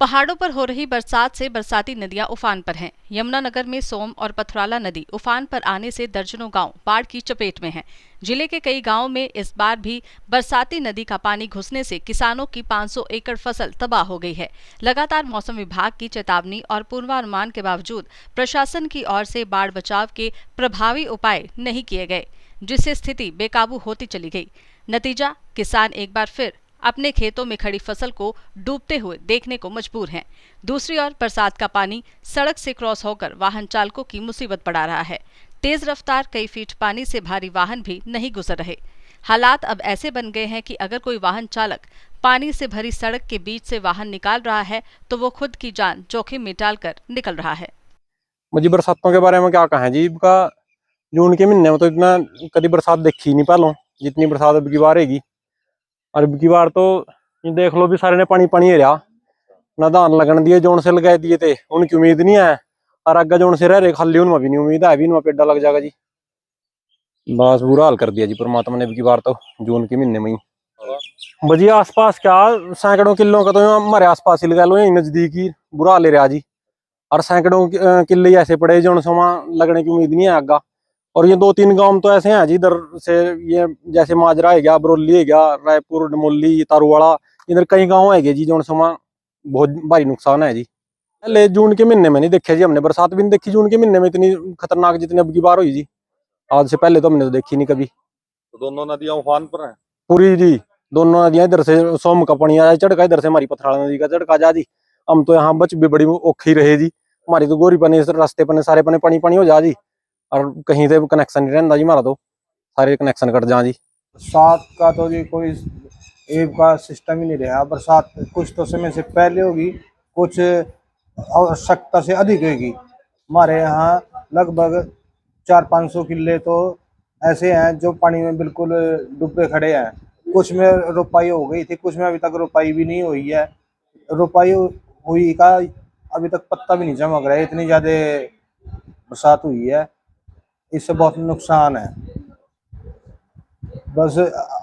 पहाड़ों पर हो रही बरसात से बरसाती नदियां उफान पर हैं। यमुनानगर में सोम और पथराला नदी उफान पर आने से दर्जनों गांव बाढ़ की चपेट में हैं। जिले के कई गांवों में इस बार भी बरसाती नदी का पानी घुसने से किसानों की 500 एकड़ फसल तबाह हो गई है। लगातार मौसम विभाग की चेतावनी और पूर्वानुमान के बावजूद प्रशासन की ओर से बाढ़ बचाव के प्रभावी उपाय नहीं किए गए, जिससे स्थिति बेकाबू होती चली गई। नतीजा, किसान एक बार फिर अपने खेतों में खड़ी फसल को डूबते हुए देखने को मजबूर हैं। दूसरी ओर बरसात का पानी सड़क से क्रॉस होकर वाहन चालकों की मुसीबत बढ़ा रहा है। तेज रफ्तार कई फीट पानी से भारी वाहन भी नहीं गुजर रहे। हालात अब ऐसे बन गए हैं कि अगर कोई वाहन चालक पानी से भरी सड़क के बीच से वाहन निकाल रहा है तो वो खुद की जान जोखिम में डालकर निकल रहा है। मुझे बरसातों के बारे में क्या कहें जी। इनका जून के महीने में तो इतना कभी बरसात देखी नहीं पहलों, जितनी बरसात अब की बार हैगी। और अब की बार तो ये देख लो भी सारे ने पानी पानी है रहा ना। धान लगन दिए जोन से लगा दिए थे, उनकी उम्मीद नहीं है। और आगे जोन से रह रहे खाली उनमें भी नहीं उम्मीद है, भी उनमें पेड़ा लग जाएगा जी। बस बुरा हाल कर दिया जी परमात्मा ने अब की बार तो जून के महीने में ही। बजी आसपास क्या सैकड़ों किलो का तो हमारे आसपास ही लगा लो, यही नजदीक ही बुरा हाल रहा जी। और सैकड़ों किले ऐसे पड़े जो लगने की उम्मीद नहीं है आगा। और ये 2-3 गांव तो ऐसे हैं जी इधर से, ये जैसे माजरा है गया, बरौली है गया, रायपुर, डमोली, तारूवाड़ा, इधर कई गांव है जी जो बहुत भारी नुकसान है जी। पहले जून के महीने में नहीं देखे जी हमने, बरसात भी नहीं देखी जून के महीने में इतनी खतरनाक जितनी अब की बार हुई जी। आज से पहले तो हमने तो देखी नहीं कभी। तो दोनों नदियां उफान पर हैं पूरी जी। दोनों नदियां, इधर से सोम का पानी आया चढ़का, इधर से हमारी पथराला नदी का चढ़का जा जी। हम तो यहाँ बच भी बड़ी औखी रहे जी। हमारी तो गोरी पने रास्ते पने सारे पने पानी पानी हो जा जी। और कहीं से कनेक्शन नहीं रहता जी हमारा, तो सारे कनेक्शन कट जा जी। बरसात का तो जी कोई एक का सिस्टम ही नहीं रहा। बरसात कुछ तो समय से पहले होगी, कुछ आवश्यकता से अधिक होगी। हमारे यहाँ लगभग 400-500 किले तो ऐसे हैं जो पानी में बिल्कुल डूबे खड़े हैं। कुछ में रोपाई हो गई थी, कुछ में अभी तक रोपाई भी नहीं हुई है। रोपाई हुई का अभी तक पत्ता भी नहीं चमक रहा है, इतनी ज़्यादा बरसात हुई है। इससे बहुत नुकसान है। बस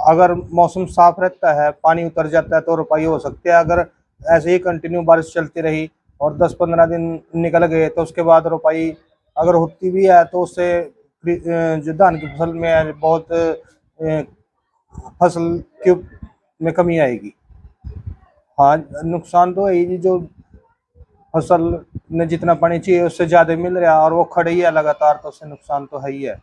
अगर मौसम साफ रहता है, पानी उतर जाता है तो रोपाई हो सकती है। अगर ऐसे ही कंटिन्यू बारिश चलती रही और 10-15 दिन निकल गए तो उसके बाद रोपाई अगर होती भी है तो उससे जो धान की फसल में बहुत फसल की में कमी आएगी। हाँ, नुकसान तो है जी, जो फसल ने जितना पानी चाहिए उससे ज़्यादा मिल रहा है और वो खड़ी है लगातार, तो उससे नुकसान तो है ही है।